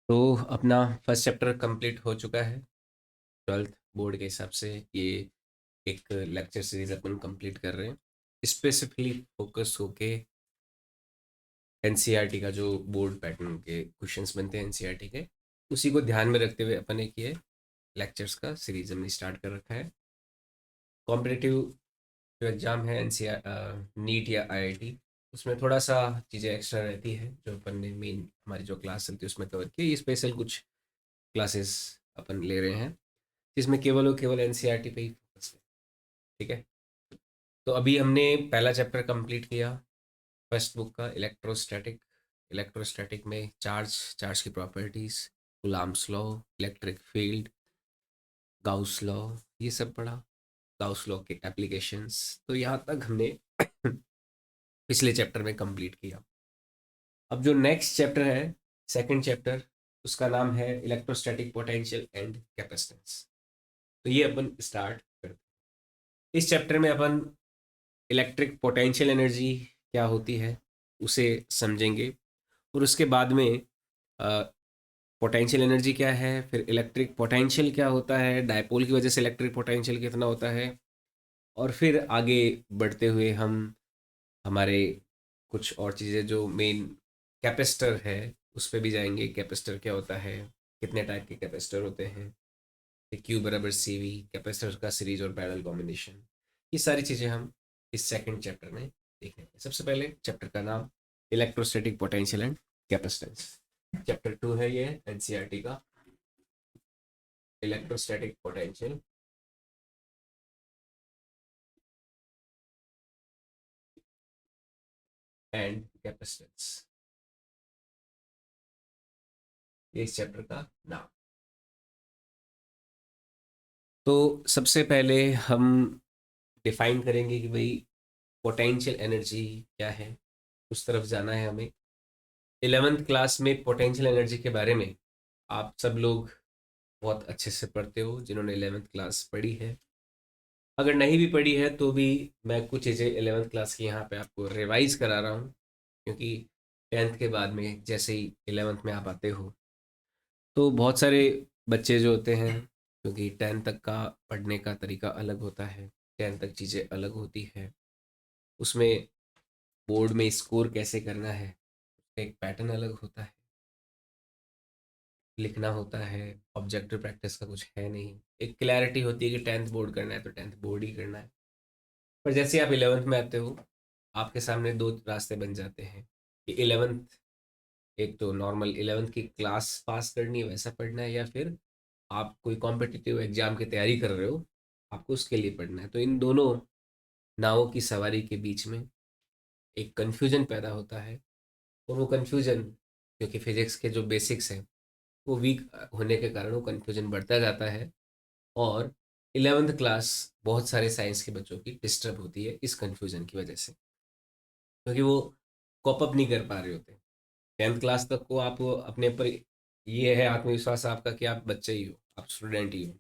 तो अपना first chapter complete हो चुका है। 12th बोर्ड के हिसाब से ये एक लेक्चर सीरीज अपन कंप्लीट कर रहे हैं, स्पेसिफिकली फोकस होके एनसीईआरटी का जो बोर्ड पैटर्न के क्वेश्चंस बनते हैं एनसीईआरटी के, उसी को ध्यान में रखते हुए अपन ने किए लेक्चर्स का सीरीज हमने स्टार्ट कर रखा है। कॉम्पिटिटिव जो एग्ज़ाम है एनसीईआर नीट या आईआईटी, उसमें थोड़ा सा चीज़ें एक्स्ट्रा रहती है जो अपन ने मेन हमारी जो क्लास चलती है उसमें कवर की। ये स्पेशल कुछ क्लासेस अपन ले रहे हैं जिसमें केवल और केवल एनसीईआरटी पे ही फोकस है। ठीक है, तो अभी हमने पहला चैप्टर कंप्लीट किया फर्स्ट बुक का, इलेक्ट्रोस्टैटिक। इलेक्ट्रोस्टैटिक में चार्ज, चार्ज की properties, Coulomb's law, electric field, Gauss law, ये सब पढ़ा। गाउस लॉ के एप्लीकेशंस, तो यहाँ तक हमने पिछले चैप्टर में कंप्लीट किया। अब जो नेक्स्ट चैप्टर है, सेकंड चैप्टर, उसका नाम है इलेक्ट्रोस्टैटिक पोटेंशियल एंड कैपेसिटेंस। तो ये अपन स्टार्ट करते हैं। इस चैप्टर में अपन इलेक्ट्रिक पोटेंशियल एनर्जी क्या होती है उसे समझेंगे, और उसके बाद में पोटेंशियल एनर्जी क्या है, फिर इलेक्ट्रिक पोटेंशियल क्या होता है, डायपोल की वजह से इलेक्ट्रिक पोटेंशियल कितना होता है, और फिर आगे बढ़ते हुए हम हमारे कुछ और चीज़ें जो मेन कैपेसिटर है उस पर भी जाएंगे। कैपेसिटर क्या होता है, कितने टाइप के कैपेसिटर होते हैं, क्यू बराबर सी वी, कैपेसिटर का सीरीज और पैरेलल कॉम्बिनेशन, ये सारी चीज़ें हम इस सेकंड चैप्टर में देखेंगे। सबसे पहले चैप्टर का नाम electrostatic potential and capacitance. Chapter 2 है ये एनसीईआरटी का, इलेक्ट्रोस्टैटिक पोटेंशियल एंड कैपेसिटेंस, ये इस चैप्टर का नाम। तो सबसे पहले हम डिफाइन करेंगे कि भाई पोटेंशियल एनर्जी क्या है, उस तरफ जाना है हमें। 11th क्लास में पोटेंशियल एनर्जी के बारे में आप सब लोग बहुत अच्छे से पढ़ते हो जिन्होंने 11th क्लास पढ़ी है। अगर नहीं भी पढ़ी है तो भी मैं कुछ चीज़ें 11th क्लास की यहाँ पे आपको रिवाइज करा रहा हूँ, क्योंकि 10th के बाद में जैसे ही 11th में आप आते हो तो बहुत सारे बच्चे जो होते हैं, क्योंकि 10th तक का पढ़ने का तरीका अलग होता है, 10th तक चीज़ें अलग होती है, उसमें बोर्ड में स्कोर कैसे करना है उसका एक पैटर्न अलग होता है, लिखना होता है, ऑब्जेक्टिव प्रैक्टिस का कुछ है नहीं। एक क्लैरिटी होती है कि 10th बोर्ड करना है तो 10th बोर्ड ही करना है। पर जैसे आप 11th में आते हो आपके सामने दो रास्ते बन जाते हैं कि 11th, एक तो नॉर्मल 11th की क्लास पास करनी है वैसा पढ़ना है, या फिर आप कोई कॉम्पिटिटिव एग्जाम की तैयारी कर रहे हो आपको उसके लिए पढ़ना है। तो इन दोनों नावों की सवारी के बीच में एक कन्फ्यूजन पैदा होता है, और वो कन्फ्यूजन, क्योंकि फिजिक्स के जो बेसिक्स हैं वो वीक होने के कारण वो कन्फ्यूजन बढ़ता जाता है, और 11th क्लास बहुत सारे साइंस के बच्चों की डिस्टर्ब होती है इस कन्फ्यूजन की वजह से, क्योंकि वो कॉप अप नहीं कर पा रहे होते। 10th क्लास तक को आप अपने ऊपर ये है आत्मविश्वास आपका कि आप बच्चे ही हो, आप स्टूडेंट ही हो।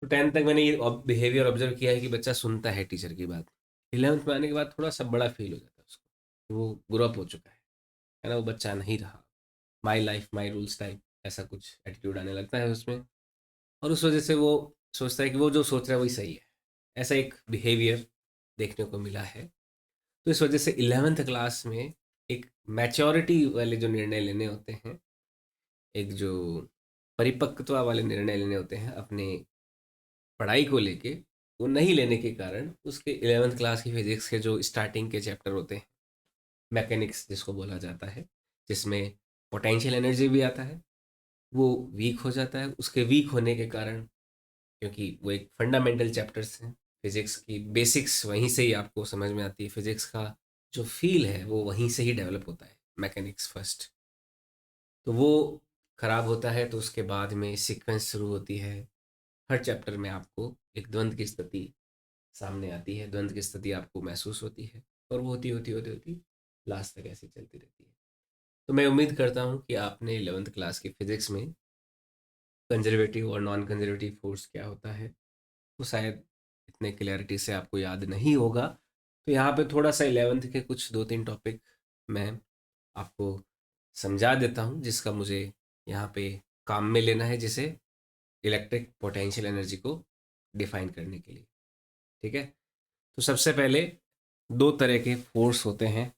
तो 10th तक मैंने ये बिहेवियर ऑब्जर्व किया है कि बच्चा सुनता है टीचर की बात। 11th में आने के बाद थोड़ा सा बड़ा फील हो जाता है उसको कि वो ग्रो अप हो चुका है ना, वो बच्चा नहीं रहा। My life my rules type ऐसा कुछ एटीट्यूड आने लगता है उसमें, और उस वजह से वो सोचता है कि वो जो सोच रहा है वही सही है। ऐसा एक बिहेवियर देखने को मिला है। तो इस वजह से 11th क्लास में एक मैच्योरिटी वाले जो निर्णय लेने होते हैं, एक जो परिपक्वता वाले निर्णय लेने होते हैं अपने पढ़ाई को लेके, वो नहीं लेने के कारण उसके 11th क्लास की फिजिक्स के जो स्टार्टिंग के चैप्टर होते हैं, मैकेनिक्स जिसको बोला जाता है, जिसमें पोटेंशियल एनर्जी भी आता है, वो वीक हो जाता है। उसके वीक होने के कारण, क्योंकि वो एक फंडामेंटल चैप्टर्स हैं, फिजिक्स की बेसिक्स वहीं से ही आपको समझ में आती है, फिजिक्स का जो फील है वो वहीं से ही डेवलप होता है, मैकेनिक्स फर्स्ट। तो वो खराब होता है तो उसके बाद में सीक्वेंस शुरू होती है। हर चैप्टर में आपको एक द्वंद्व की स्थिति सामने आती है, द्वंद्व की स्थिति आपको महसूस होती है, और वो होती होती होती होती लास्ट तक ऐसी चलती रहती है। तो मैं उम्मीद करता हूँ कि आपने 11th क्लास की फिजिक्स में कंजर्वेटिव और नॉन कंजर्वेटिव फोर्स क्या होता है वो शायद इतने क्लैरिटी से आपको याद नहीं होगा। तो यहाँ पे थोड़ा सा 11th के कुछ दो तीन टॉपिक मैं आपको समझा देता हूँ जिसका मुझे यहाँ पे काम में लेना है, जिसे इलेक्ट्रिक पोटेंशियल एनर्जी को डिफाइन करने के लिए। ठीक है, तो सबसे पहले दो तरह के फोर्स होते हैं,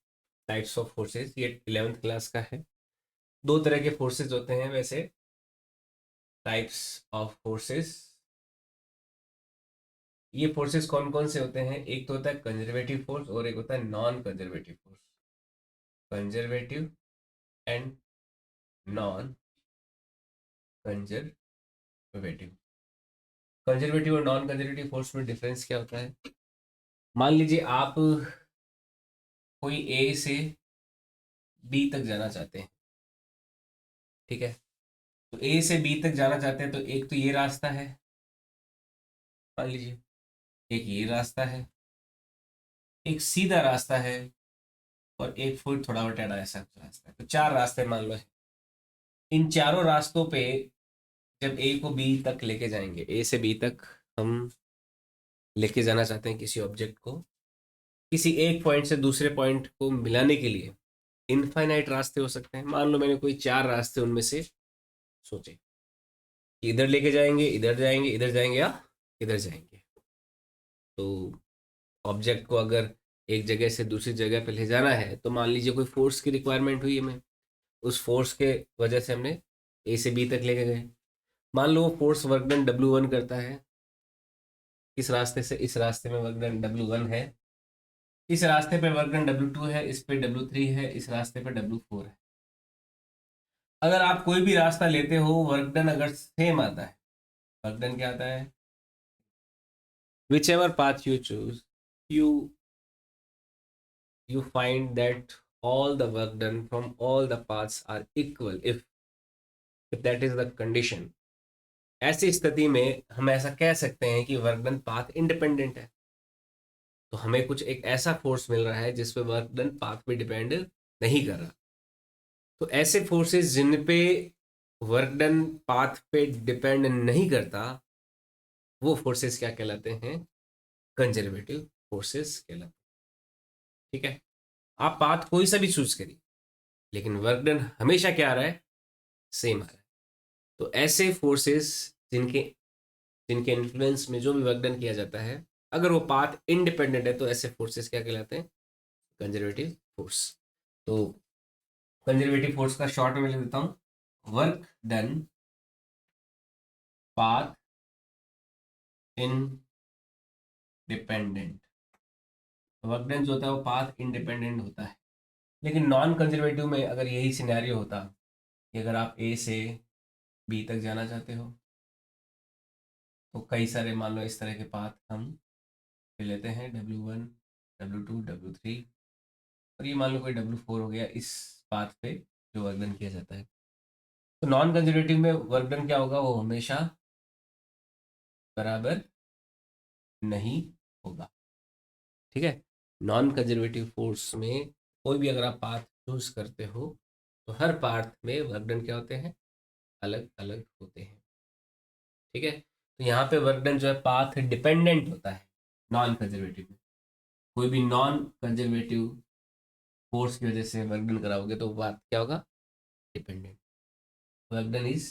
टाइप्स ऑफ फोर्सेस, ये 11th क्लास का है। दो तरह के फोर्सेस होते हैं वैसे, टाइप्स ऑफ फोर्सेस। ये फोर्सेस कौन कौन से होते हैं? एक तो होता है कंजर्वेटिव फोर्स और एक होता है non conservative force. Conservative and non conservative. Conservative और नॉन कंजर्वेटिव फोर्स में डिफरेंस क्या होता है? मान लीजिए आप कोई ए से बी तक जाना चाहते हैं, ठीक है, तो ए से बी तक जाना चाहते हैं, तो एक तो ये रास्ता है, मान लीजिए, एक ये रास्ता है, एक सीधा रास्ता है, और एक फुट थोड़ा बहुत टेढ़ा ऐसा कुछ रास्ता है। तो चार रास्ते मान लो है। इन चारों रास्तों पे जब ए को बी तक लेके जाएंगे, ए से बी तक हम लेके जाना चाहते हैं किसी ऑब्जेक्ट को, किसी एक पॉइंट से दूसरे पॉइंट को मिलाने के लिए इनफाइनाइट रास्ते हो सकते हैं। मान लो मैंने कोई चार रास्ते उनमें से सोचे कि इधर लेके जाएंगे, इधर जाएंगे, इधर जाएंगे या इधर जाएंगे। तो ऑब्जेक्ट को अगर एक जगह से दूसरी जगह पे ले जाना है, तो मान लीजिए कोई फोर्स की रिक्वायरमेंट हुई हमें, उस फोर्स के वजह से हमने ए से बी तक लेके गए। मान लो वो फोर्स वर्क डन W1 करता है, इस रास्ते से इस रास्ते में वर्क डन W1 है, इस रास्ते पे वर्क डन W2 है, इस पे W3 है, इस रास्ते पे W4 है। अगर आप कोई भी रास्ता लेते हो, वर्क डन अगर सेम आता है, वर्क डन क्या आता है, which ever path you choose, you you find that all the work done from all the paths are equal, if that is the condition। ऐसी स्थिति में हम ऐसा कह सकते हैं कि वर्क डन पाथ इंडिपेंडेंट है। तो हमें कुछ एक ऐसा फोर्स मिल रहा है जिस पे वर्क डन पाथ पे डिपेंड नहीं कर रहा। तो ऐसे फोर्सेस जिन पे वर्क डन पाथ पे डिपेंड नहीं करता, वो फोर्सेस क्या कहलाते हैं? कंजर्वेटिव फोर्सेस कहलाते हैं। ठीक है, आप पाथ कोई सा भी चूज करिए, लेकिन वर्क डन हमेशा क्या आ रहा है? सेम आ रहा है। तो ऐसे फोर्सेस जिनके जिनके इन्फ्लुएंस में जो भी वर्क डन किया जाता है, अगर वो पाथ इंडिपेंडेंट है, तो ऐसे फोर्सेस क्या कहलाते हैं? Conservative force. तो कंजर्वेटिव फोर्स का शॉर्ट में लिख देता हूं, work done path independent. Work done जो होता है वो पाथ इंडिपेंडेंट होता है। लेकिन नॉन कंजर्वेटिव में अगर यही सिनेरियो होता कि अगर आप ए से बी तक जाना चाहते हो, तो कई सारे मान लो इस तरह के पाथ हम ले लेते हैं, W1, W2, W3, और ये मान लो कोई W4 हो गया इस पाथ पे जो वर्क डन किया जाता है। तो नॉन कंजर्वेटिव में वर्क डन क्या होगा? वो हमेशा बराबर नहीं होगा। ठीक है, नॉन कंजर्वेटिव फोर्स में कोई भी अगर आप पाथ चूज करते हो, तो हर पाथ में वर्क डन क्या होते हैं? अलग अलग होते हैं। ठीक है, तो यहाँ पे वर्क डन जो है पाथ डिपेंडेंट होता है नॉन कंजर्वेटिव में। कोई भी नॉन कंजर्वेटिव फोर्स की वजह से वर्क डन कराओगे तो बात क्या होगा? Dependent. Work done is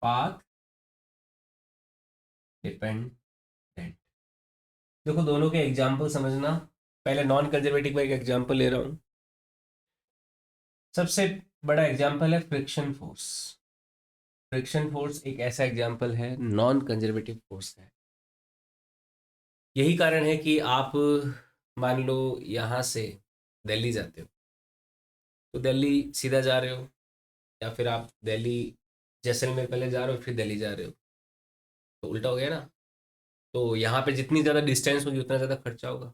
path dependent. देखो दोनों के एग्जाम्पल समझना। पहले नॉन कंजर्वेटिव का एक एग्जाम्पल ले रहा हूँ। सबसे बड़ा एग्जाम्पल है फ्रिक्शन फोर्स। फ्रिक्शन फोर्स एक ऐसा एग्जाम्पल है नॉन कंजर्वेटिव फोर्स है। यही कारण है कि आप मान लो यहाँ से दिल्ली जाते हो, तो दिल्ली सीधा जा रहे हो, या फिर आप दिल्ली जैसलमेर पहले जा रहे हो फिर दिल्ली जा रहे हो, तो उल्टा हो गया ना। तो यहाँ पे जितनी ज़्यादा डिस्टेंस होगी उतना ज़्यादा खर्चा होगा।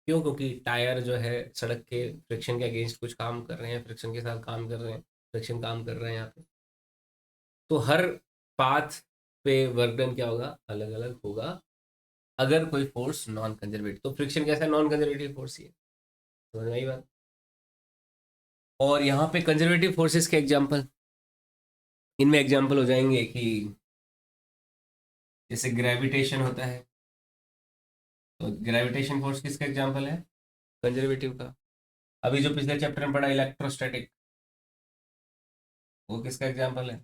क्यों? क्योंकि टायर जो है सड़क के फ्रिक्शन के अगेंस्ट कुछ काम कर रहे हैं, फ्रिक्शन के साथ काम कर रहे हैं, फ्रिक्शन काम कर रहे हैं यहाँ पे। तो हर पाथ पे वर्क डन क्या होगा? अलग अलग होगा। अगर कोई फोर्स नॉन कंजर्वेटिव, तो फ्रिक्शन कैसा है? नॉन कंजर्वेटिव फोर्स ही है। समझ में आई बात? और यहाँ पे कंजर्वेटिव फोर्सेस के एग्जाम्पल, इनमें एग्जाम्पल हो जाएंगे कि जैसे ग्रेविटेशन होता है, तो ग्रेविटेशन फोर्स किसका एग्जाम्पल है? कंजर्वेटिव का। अभी जो पिछले चैप्टर में पढ़ा इलेक्ट्रोस्टैटिक, वो किसका एग्जाम्पल है?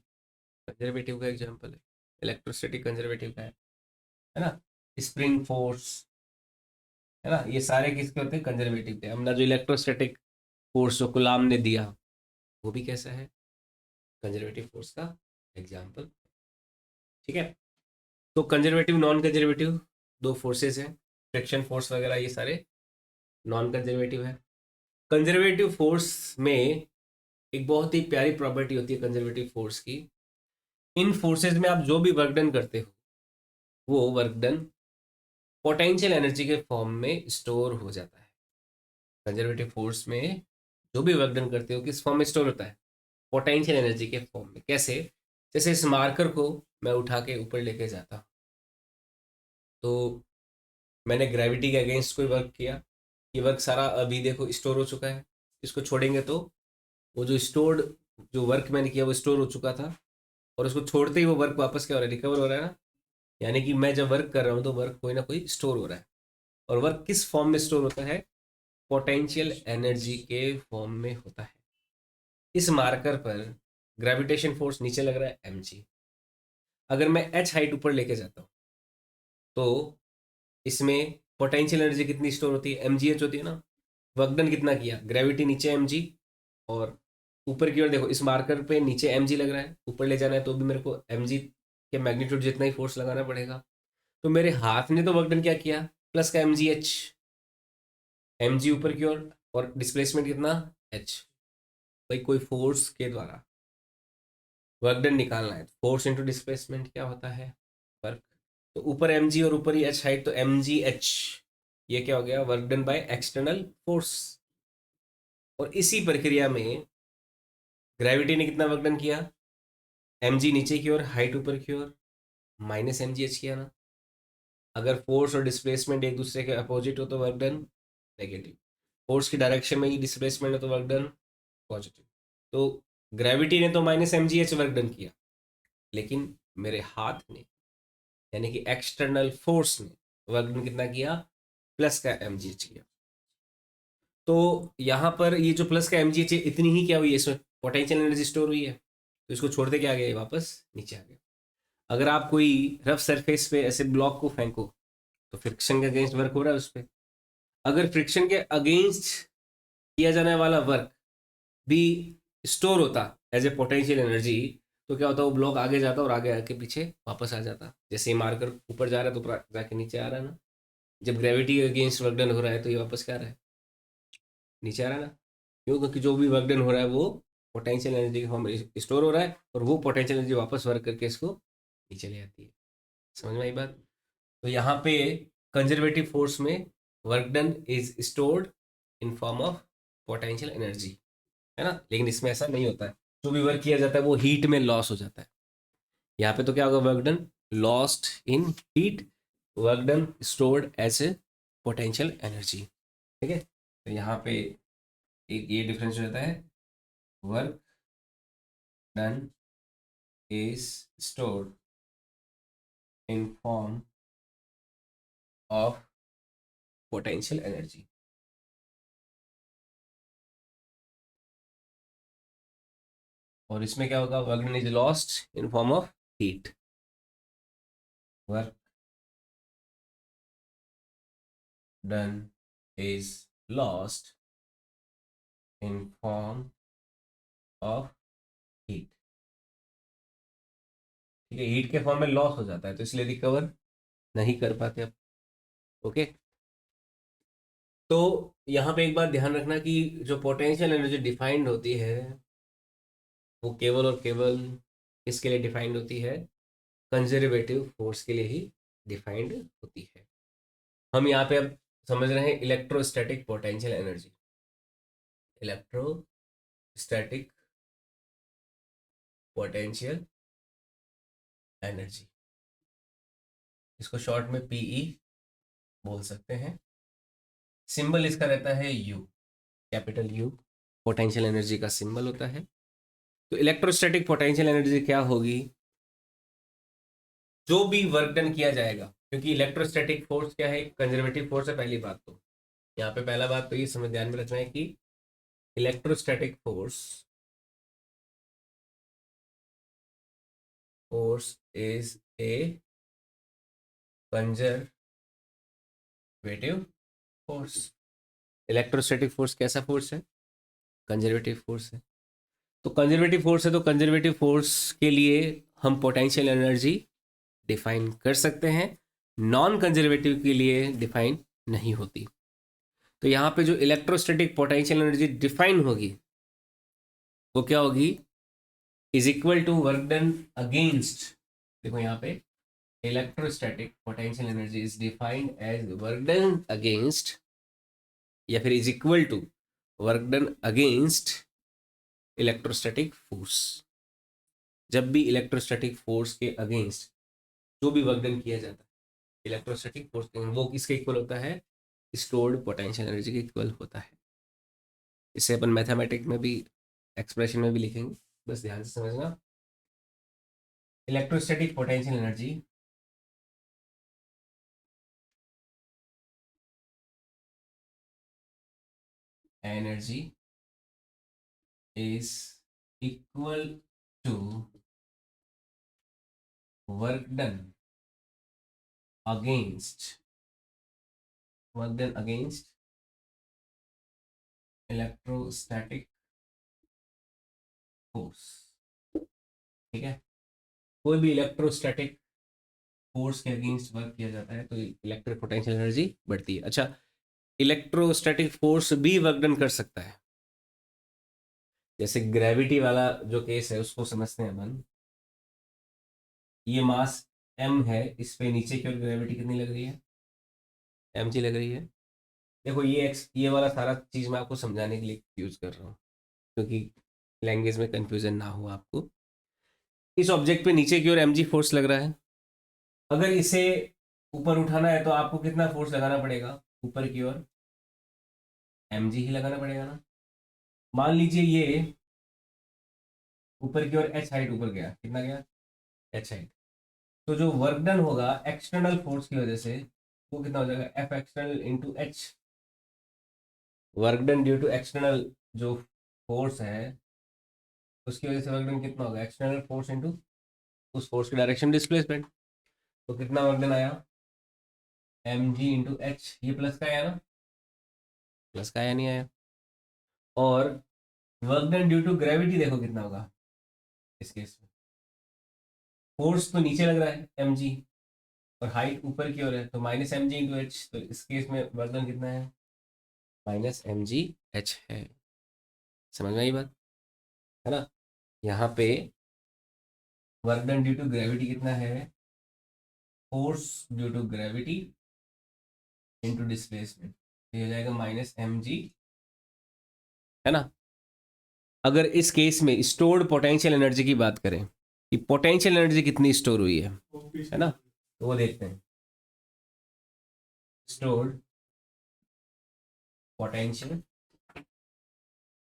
कंजर्वेटिव का एग्जाम्पल है। इलेक्ट्रोस्टैटिक कंजर्वेटिव का है ना। स्प्रिंग फोर्स, है ना, ये सारे किसके होते हैं? कंजर्वेटिव थे। हमने जो इलेक्ट्रोस्टैटिक फोर्स जो गुलाम ने दिया, वो भी कैसा है? कंजर्वेटिव फोर्स का एग्जाम्पल। ठीक है। तो कंजर्वेटिव नॉन कंजर्वेटिव दो फोर्सेस हैं, फ्रिक्शन फोर्स वगैरह, ये सारे नॉन कंजर्वेटिव है। कंजर्वेटिव फोर्स में एक बहुत ही प्यारी प्रॉपर्टी होती है कंजर्वेटिव फोर्स की। इन फोर्सेस में आप जो भी वर्क डन करते हो, वो वर्क डन पोटेंशियल एनर्जी के फॉर्म में स्टोर हो जाता है। कंजर्वेटिव फोर्स में जो भी वर्क डन करते हो किस फॉर्म में स्टोर होता है? पोटेंशियल एनर्जी के फॉर्म में। कैसे? जैसे इस मार्कर को मैं उठा के ऊपर लेके जाता हूँ, तो मैंने ग्रेविटी के अगेंस्ट कोई वर्क किया, ये वर्क सारा अभी देखो स्टोर हो चुका है। इसको छोड़ेंगे तो वो जो स्टोर्ड, जो वर्क मैंने किया वो स्टोर हो चुका था, और उसको छोड़ते ही वो वर्क वापस क्या हो रहा है? रिकवर हो रहा है ना। यानी कि मैं जब वर्क कर रहा हूँ तो वर्क कोई ना कोई स्टोर हो रहा है। और वर्क किस फॉर्म में स्टोर होता है? पोटेंशियल एनर्जी के फॉर्म में होता है। इस मार्कर पर ग्रेविटेशन फोर्स नीचे लग रहा है mg। अगर मैं h हाइट ऊपर लेके जाता हूँ तो इसमें पोटेंशियल एनर्जी कितनी स्टोर होती है? mgh होती है ना। वर्क डन कितना किया? ग्रेविटी नीचे mg, और ऊपर की ओर देखो इस मार्कर पे नीचे mg लग रहा है, ऊपर ले जाना है तो भी मेरे को mg के मैग्नीट्यूड जितना ही फोर्स लगाना पड़ेगा। तो मेरे हाथ ने तो वर्क डन क्या किया? प्लस का mgh, mg ऊपर की ओर, और डिस्प्लेसमेंट कितना? h। भाई कोई फोर्स के द्वारा वर्क डन निकालना है, फोर्स इंटू डिस्प्लेसमेंट क्या होता है? वर्क। तो ऊपर mg और ऊपर ही h हाइट, तो mgh, ये क्या हो गया? Work done by external force. और इसी प्रक्रिया में ग्रेविटी ने कितना वर्क डन किया? mg नीचे की ओर, हाइट ऊपर की ओर, माइनस mgh किया ना। अगर फोर्स और डिस्प्लेसमेंट एक दूसरे के अपोजिट हो तो वर्क डन नेगेटिव, फोर्स की डायरेक्शन में ही डिस्प्लेसमेंट हो तो वर्क डन पॉजिटिव। तो ग्रेविटी ने तो माइनस mgh वर्क डन किया, लेकिन मेरे हाथ ने, यानी कि एक्सटर्नल फोर्स ने वर्क डन कितना किया? प्लस का mgh किया। तो यहाँ पर ये जो प्लस का mgh है, इतनी ही क्या हुई है? इसमें पोटेंशियल एनर्जी स्टोर हुई है, तो इसको छोड़ते क्या आ गया? वापस नीचे आ गया। अगर आप कोई रफ सरफेस पे ऐसे ब्लॉक को फेंको तो फ्रिक्शन के अगेंस्ट वर्क हो रहा है उस पर। अगर फ्रिक्शन के अगेंस्ट किया जाने वाला वर्क भी स्टोर होता एज ए पोटेंशियल एनर्जी, तो क्या होता? वो ब्लॉक आगे जाता और आगे आके पीछे वापस आ जाता। जैसे ही मार्कर ऊपर जा रहा है तो ऊपर जाके नीचे आ रहा है ना। जब ग्रेविटी के अगेंस्ट वर्क डन हो रहा है तो ये वापस क्या आ रहा है? नीचे आ रहा है ना। क्यों? क्योंकि जो भी वर्क डन हो रहा है वो पोटेंशियल एनर्जी के फॉर्म में स्टोर हो रहा है, और वो पोटेंशियल एनर्जी वापस वर्क करके इसको नीचे ले आती है। समझ में आई बात? तो यहाँ पे कंजर्वेटिव फोर्स में work done is stored in form of potential energy, है ना। लेकिन इसमें ऐसा नहीं होता है, जो भी वर्क किया जाता है वो हीट में लॉस हो जाता है। यहाँ पे तो क्या होगा? Work done lost in heat, work done stored as a potential energy. ठीक है। तो यहाँ पे एक ये डिफरेंस हो जाता है, work done is stored in form of potential energy. और इसमें क्या होगा? Work done is lost in form of heat. Work done is lost in form of heat. ठीक है, हीट के फॉर्म में लॉस हो जाता है तो इसलिए रिकवर नहीं कर पाते अब। ओके। तो यहाँ पे एक बात ध्यान रखना कि जो पोटेंशियल एनर्जी डिफाइंड होती है वो केवल और केवल किसके लिए डिफाइंड होती है? कंजर्वेटिव फोर्स के लिए ही डिफाइंड होती है। हम यहाँ पे अब समझ रहे हैं electrostatic potential energy. Electrostatic potential energy, इसको शॉर्ट में पीई बोल सकते हैं। सिंबल इसका रहता है you, capital you, potential energy का सिंबल होता है। तो इलेक्ट्रोस्टैटिक पोटेंशियल एनर्जी क्या होगी? जो भी वर्क डन किया जाएगा, क्योंकि इलेक्ट्रोस्टैटिक फोर्स क्या है? कंजर्वेटिव फोर्स है। पहली बात तो यहाँ पे पहला बात तो ये समझ ध्यान में रखना है कि electrostatic force force is a conservative force. Electrostatic force कैसा फोर्स है? कंजर्वेटिव फोर्स है। तो कंजर्वेटिव फोर्स है तो कंजर्वेटिव फोर्स के लिए हम पोटेंशियल एनर्जी डिफाइन कर सकते हैं, नॉन कंजर्वेटिव के लिए डिफाइन नहीं होती। तो यहाँ पे जो इलेक्ट्रोस्टैटिक पोटेंशियल एनर्जी डिफाइन होगी वो क्या होगी? Is equal to work done against, देखो यहाँ पे electrostatic potential energy is defined as work done against, या फिर is equal to work done against electrostatic force. जब भी इलेक्ट्रोस्टैटिक फोर्स के अगेंस्ट जो भी वर्क डन किया जाता है इलेक्ट्रोस्टैटिक फोर्स, वो किसके इक्वल होता है? स्टोर्ड पोटेंशियल एनर्जी के इक्वल होता है। इसे अपन मैथमेटिक्स में भी एक्सप्रेशन में भी लिखेंगे, बस ध्यान से समझना। Electrostatic potential energy is equal to work done against electrostatic force। ठीक है, कोई भी इलेक्ट्रोस्टैटिक फोर्स के अगेंस्ट वर्क किया जाता है तो इलेक्ट्रिक पोटेंशियल एनर्जी बढ़ती है। अच्छा, इलेक्ट्रोस्टैटिक फोर्स भी वर्क डन कर सकता है। जैसे ग्रेविटी वाला जो केस है उसको समझते हैं अपन। ये मास m है, इस पे नीचे की ओर ग्रेविटी कितनी लग रही है? mg लग रही है। देखो ये वाला सारा चीज मैं आपको समझाने के लिए यूज कर रहा हूँ, क्योंकि लैंग्वेज में कंफ्यूजन ना हो आपको। इस ऑब्जेक्ट पे नीचे की ओर mg फोर्स लग रहा है। अगर इसे ऊपर उठाना है तो आपको कितना फोर्स लगाना पड़ेगा? ऊपर की ओर mg ही लगाना पड़ेगा ना। मान लीजिए ये ऊपर की ओर h हाइट ऊपर गया, कितना गया? h height. तो जो वर्क डन होगा एक्सटर्नल फोर्स की वजह से वो कितना हो जाएगा? F external into H. Work done due to external जो फोर्स है उसकी वजह से वर्क डन कितना होगा? एक्सटर्नल फोर्स इंटू उस फोर्स की डायरेक्शन डिस्प्लेसमेंट। तो कितना वर्क डन आया? M G into H. ये प्लस का आया ना? प्लस का आया नहीं आया? और work done due to gravity देखो कितना होगा इस केस में। फोर्स तो नीचे लग रहा है एम जी, और हाइट ऊपर की ओर है तो minus M G into H. तो इस केस में वर्क डन कितना है? माइनस एम जी एच है। समझ में आई बात? है ना। यहाँ पे work done due to gravity कितना है? Force due to gravity into displacement, ये हो जाएगा माइनस एम जी, है ना। अगर इस केस में स्टोर्ड पोटेंशियल एनर्जी की बात करें कि पोटेंशियल एनर्जी कितनी स्टोर हुई है ना, तो वो देखते हैं। Stored potential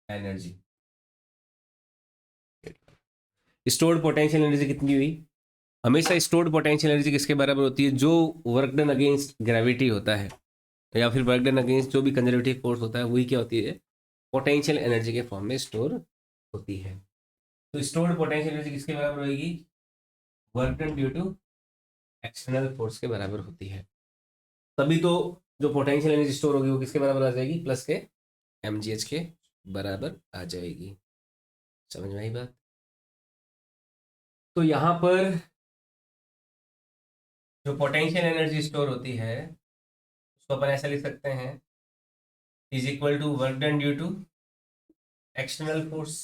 energy, stored potential energy कितनी हुई? हमेशा स्टोर्ड पोटेंशियल एनर्जी किसके बराबर होती है? जो वर्क डन अगेंस्ट ग्रेविटी होता है या फिर वर्क डन अगेंस्ट जो भी कंजर्वेटिव फोर्स होता है वही क्या होती है? पोटेंशियल एनर्जी के फॉर्म में स्टोर होती है। तो स्टोर्ड पोटेंशियल एनर्जी किसके बराबर होगी? Work done due to external force के बराबर होती है। तभी तो जो पोटेंशियल एनर्जी स्टोर होगी वो किसके बराबर आ जाएगी? प्लस के mgh के बराबर आ जाएगी। समझ में आई बात? तो यहाँ पर जो पोटेंशियल एनर्जी स्टोर होती है उसको अपन ऐसा लिख सकते हैं, is equal to work done due to external force.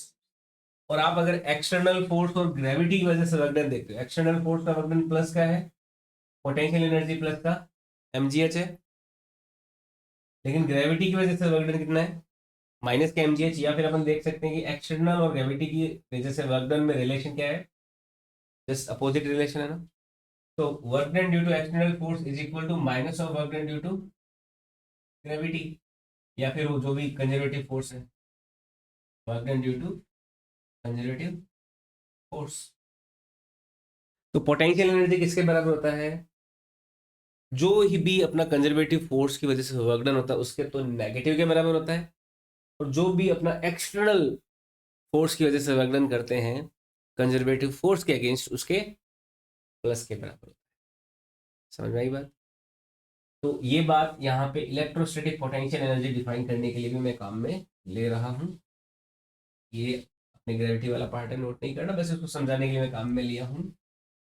और आप अगर एक्सटर्नल फोर्स और ग्रेविटी की वजह से वर्क डन देखते हो, एक्सटर्नल फोर्स का वर्क डन प्लस का है, पोटेंशियल एनर्जी प्लस का mgh है, लेकिन ग्रेविटी की वजह से वर्क डन कितना है? माइनस के mgh। या फिर अपन देख सकते हैं कि एक्सटर्नल और ग्रेविटी की वजह से वर्क डन में रिलेशन क्या है? जस्ट अपोजिट रिलेशन है ना। तो work done due to external force is equal to minus of work done due to gravity, या फिर वो जो भी कंजर्वेटिव फोर्स है, work done due to conservative force. तो पोटेंशियल एनर्जी किसके बराबर होता है? जो ही भी अपना कंजर्वेटिव फोर्स की वजह से वर्क डन होता है उसके तो नेगेटिव के बराबर होता है, और जो भी अपना एक्सटर्नल फोर्स की वजह से वर्क डन करते हैं कंजर्वेटिव फोर्स के अगेंस्ट उसके प्लस के बराबर होता है। समझ में आई बात? तो ये बात यहाँ पे इलेक्ट्रोस्टैटिक पोटेंशियल एनर्जी डिफाइन करने के लिए भी मैं काम में ले रहा हूँ। ये अपने ग्रेविटी वाला पार्ट है, नोट नहीं करना, बस इसको समझाने के लिए मैं काम में लिया हूँ।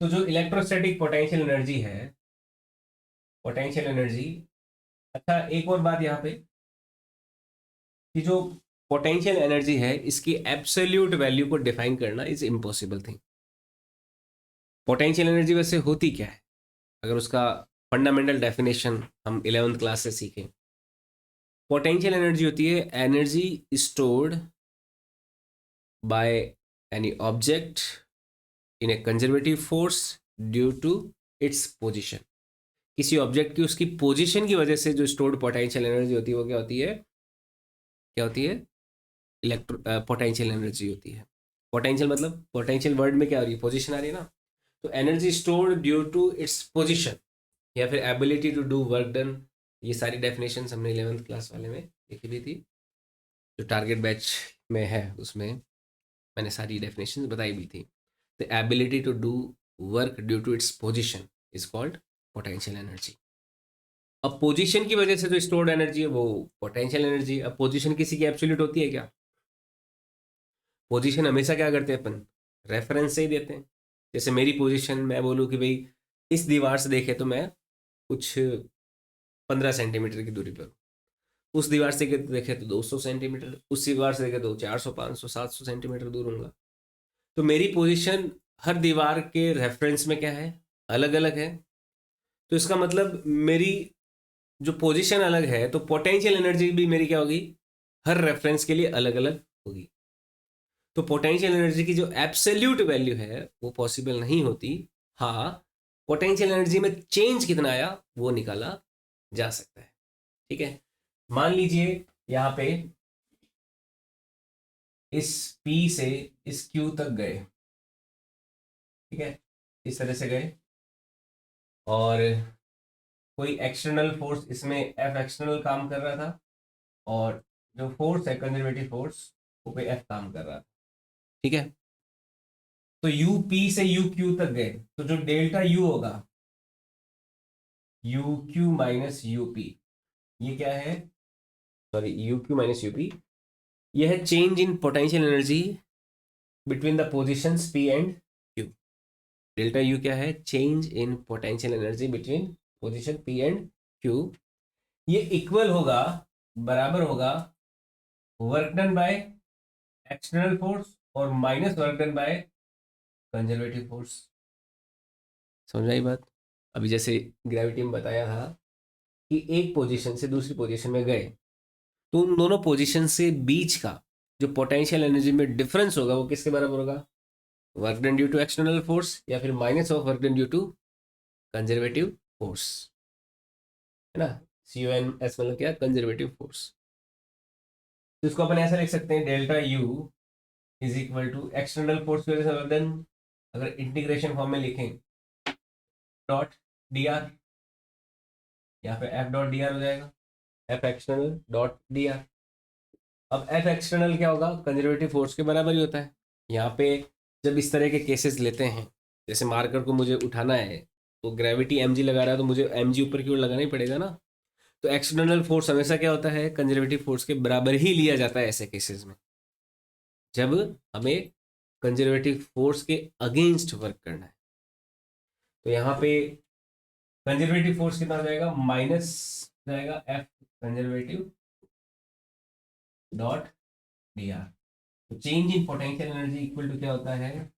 तो जो इलेक्ट्रोस्टैटिक पोटेंशियल एनर्जी है, पोटेंशियल एनर्जी, अच्छा एक और बात यहाँ पे कि जो पोटेंशियल एनर्जी है इसकी एब्सोल्यूट वैल्यू को डिफाइन करना is impossible thing. Potential energy वैसे होती क्या है, अगर उसका फंडामेंटल डेफिनेशन हम 11th क्लास से सीखें। पोटेंशियल एनर्जी होती है energy stored by any object in a conservative force due to its position. किसी ऑब्जेक्ट की उसकी पोजिशन की वजह से जो स्टोर्ड पोटेंशियल एनर्जी होती है वो क्या होती है, क्या होती है? इलेक्ट्रो पोटेंशियल एनर्जी होती है। पोटेंशियल मतलब पोटेंशियल वर्ड में क्या आ रही है, पोजिशन आ रही है ना। तो energy stored due to its position या फिर ability to do work done, ये सारी डेफिनेशन हमने 11th क्लास वाले में लिखी भी थी, जो टारगेट बैच में है उसमें मैंने सारी डेफिनेशन बताई भी थी। The ability to do work due to its position is called potential energy. अब पोजीशन की वजह से जो स्टोर्ड एनर्जी है वो पोटेंशियल एनर्जी। अब पोजीशन किसी की एब्सोल्यूट होती है क्या? पोजीशन हमेशा क्या करते हैं अपन, रेफरेंस से ही देते हैं। जैसे मेरी पोजीशन मैं बोलूँ कि भाई इस दीवार से देखे तो मैं कुछ 15 सेंटीमीटर की दूरी पर हूँ, उस दीवार से देखे तो 200 सेंटीमीटर, उस दीवार से देखे तो 400 500 700 सेंटीमीटर दूर होगा। तो मेरी पोजीशन हर दीवार के रेफरेंस में क्या है, अलग अलग है। तो इसका मतलब मेरी जो पोजीशन अलग है तो पोटेंशियल एनर्जी भी मेरी क्या होगी, हर रेफरेंस के लिए अलग अलग होगी। तो पोटेंशियल एनर्जी की जो एब्सोल्यूट वैल्यू है वो पॉसिबल नहीं होती। हाँ, पोटेंशियल एनर्जी में चेंज कितना आया वो निकाला जा सकता है। ठीक है, मान लीजिए यहाँ पे इस P से इस Q तक गए, ठीक है, इस तरह से गए, और कोई एक्सटर्नल फोर्स इसमें F एक्सटर्नल काम कर रहा था, और जो फोर्स है कंजर्वेटिव फोर्स वो पे F काम कर रहा था। ठीक है, तो यू पी से यू क्यू तक गए, तो जो डेल्टा यू होगा, you Q minus U P, ये क्या है, sorry you Q minus U P, ये है change in potential energy between the positions P and Q. Delta U क्या है, change in potential energy between position P and Q. ये equal होगा, बराबर होगा work done by external force और minus work done by conservative force. समझ आई बात? अभी जैसे ग्रेविटी में बताया था कि एक पोजीशन से दूसरी पोजीशन में गए, तो उन दोनों पोजीशन से बीच का जो पोटेंशियल एनर्जी में डिफरेंस होगा वो किसके बराबर होगा, work done due to external force या फिर minus of work done due to conservative force, है ना। CONS मतलब क्या, कंजर्वेटिव फोर्स। तो इसको अपन ऐसा लिख सकते हैं, delta U is equal to external force की वजह से वर्क डन, अगर इंटीग्रेशन फॉर्म में लिखें, डॉट डी आर, या फिर एफ डॉट डी आर हो जाएगा, F external dot D are. अब एफ एक्सटर्नल क्या होगा, कंजर्वेटिव फोर्स के बराबर ही होता है। यहाँ पे जब इस तरह के केसेस लेते हैं, जैसे मार्कर को मुझे उठाना है तो ग्रेविटी mg लगा रहा है तो मुझे mg ऊपर की ओर लगाना ही पड़ेगा ना। तो एक्सटर्नल फोर्स हमेशा क्या होता है, कंजर्वेटिव फोर्स के बराबर ही लिया जाता है ऐसे केसेस में, जब हमें कंजर्वेटिव फोर्स के अगेंस्ट वर्क करना है। तो यहाँ पे कंजर्वेटिव फोर्स कितना हो जाएगा, माइनस जाएगा F conservative dot D R. तो change in potential energy equal to क्या होता है,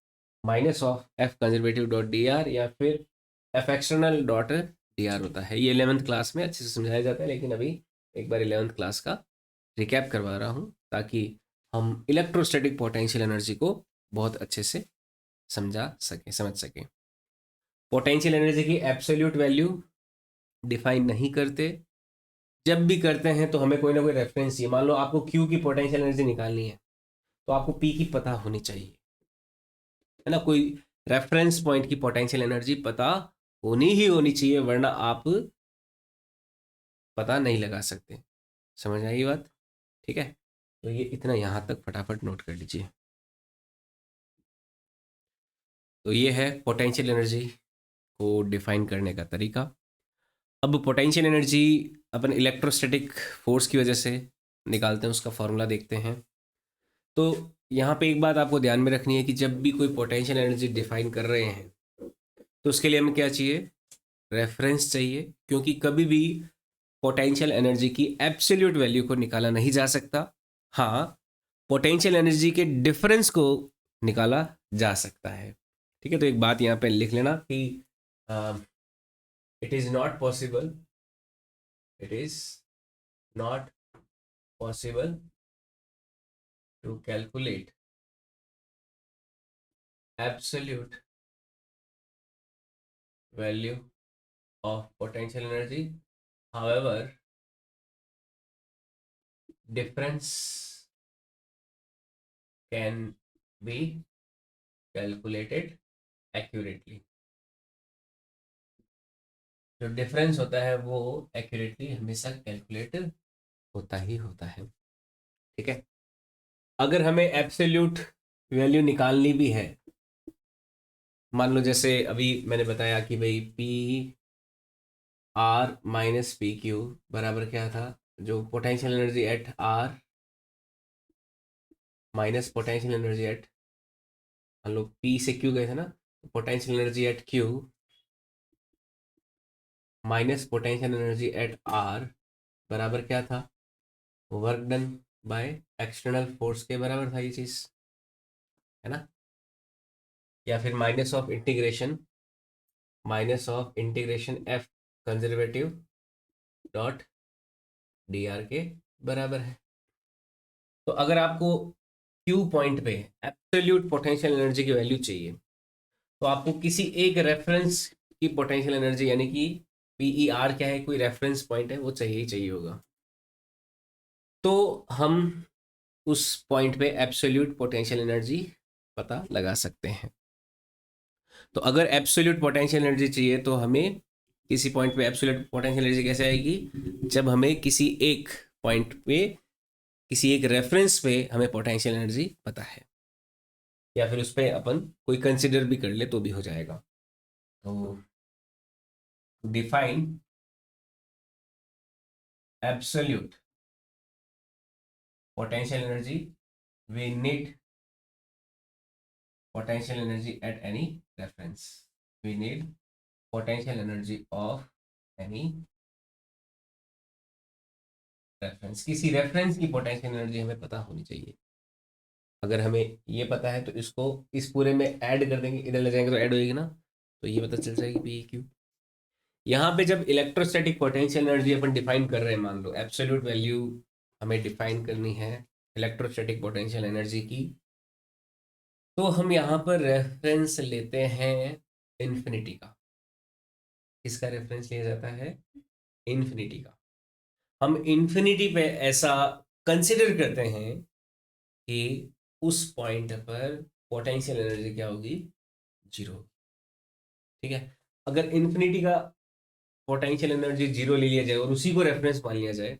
minus of F conservative dot D R या फिर F external dot D R होता है। ये 11th क्लास में अच्छे से समझाया जाता है, लेकिन अभी एक बार 11th क्लास का रिकैप करवा रहा हूँ ताकि हम इलेक्ट्रोस्टैटिक पोटेंशियल एनर्जी को बहुत अच्छे से समझ सकें। पोटेंशियल एनर्जी की एब्सोल्यूट वैल्यू डिफाइन नहीं करते, जब भी करते हैं तो हमें कोई ना कोई रेफरेंस चाहिए। मान लो आपको क्यू की पोटेंशियल एनर्जी निकालनी है तो आपको पी की पता होनी चाहिए, है ना। कोई रेफरेंस पॉइंट की पोटेंशियल एनर्जी पता होनी ही होनी चाहिए, वरना आप पता नहीं लगा सकते। समझ आई बात? ठीक है, तो ये इतना यहाँ तक फटाफट नोट कर लीजिए। तो ये है पोटेंशियल एनर्जी। को डिफाइन करने का तरीका। अब पोटेंशियल एनर्जी अपन इलेक्ट्रोस्टैटिक फोर्स की वजह से निकालते हैं, उसका फॉर्मूला देखते हैं। तो यहाँ पे एक बात आपको ध्यान में रखनी है कि जब भी कोई पोटेंशियल एनर्जी डिफाइन कर रहे हैं तो उसके लिए हमें क्या चाहिए, रेफरेंस चाहिए, क्योंकि कभी भी पोटेंशियल एनर्जी की एब्सोल्यूट वैल्यू को निकाला नहीं जा सकता। हाँ, पोटेंशियल एनर्जी के डिफरेंस को निकाला जा सकता है। ठीक है, तो एक बात यहाँ पे लिख लेना कि it is not possible, it is not possible to calculate absolute value of potential energy, however difference can be calculated accurately। जो डिफरेंस होता है वो एक्यूरेटली हमेशा कैलकुलेट होता ही होता है। ठीक है, अगर हमें एब्सोल्यूट वैल्यू निकालनी भी है, मान लो जैसे अभी मैंने बताया कि भाई P R minus P Q बराबर क्या था, जो potential energy at R minus potential energy at, मान लो पी से क्यू गए थे ना, potential energy at Q minus potential energy at R बराबर क्या था, work done by external force के बराबर था ये चीज, है ना। या फिर minus of integration F conservative dot D R के बराबर है। तो अगर आपको क्यू पॉइंट पे एब्सोल्यूट पोटेंशियल एनर्जी की वैल्यू चाहिए तो आपको किसी एक रेफरेंस की पोटेंशियल एनर्जी यानी कि पीई आर क्या है, कोई रेफरेंस पॉइंट है, वो चाहिए ही चाहिए होगा। तो हम उस पॉइंट पे एब्सोल्यूट पोटेंशियल एनर्जी पता लगा सकते हैं। तो अगर एब्सोल्यूट पोटेंशियल एनर्जी चाहिए तो हमें किसी पॉइंट पे एब्सोल्यूट पोटेंशियल एनर्जी कैसे आएगी, जब हमें किसी एक पॉइंट पे किसी एक रेफरेंस पे हमें पोटेंशियल एनर्जी पता है, या फिर उस पर अपन कोई कंसिडर भी कर ले तो भी हो जाएगा। तो define absolute potential energy, we need potential energy at any reference, we need potential energy of any reference, किसी रेफरेंस की पोटेंशियल एनर्जी हमें पता होनी चाहिए। अगर हमें ये पता है तो इसको इस पूरे में ऐड कर देंगे, इधर ले जाएंगे तो ऐड होएगी ना, तो ये पता चल जाएगी पी क्यू। यहाँ पे जब इलेक्ट्रोस्टैटिक पोटेंशियल एनर्जी अपन डिफाइन कर रहे हैं, मान लो एब्सोल्यूट वैल्यू हमें डिफाइन करनी है इलेक्ट्रोस्टैटिक पोटेंशियल एनर्जी की, तो हम यहाँ पर रेफरेंस लेते हैं इन्फिनिटी का। किसका रेफरेंस लिया जाता है, इन्फिनिटी का। हम इन्फिनिटी पे ऐसा कंसिडर करते हैं कि उस पॉइंट पर पोटेंशियल एनर्जी क्या होगी, जीरो। ठीक है, अगर इन्फिनिटी का पोटेंशियल एनर्जी जीरो ले लिया जाए और उसी को रेफरेंस मान लिया जाए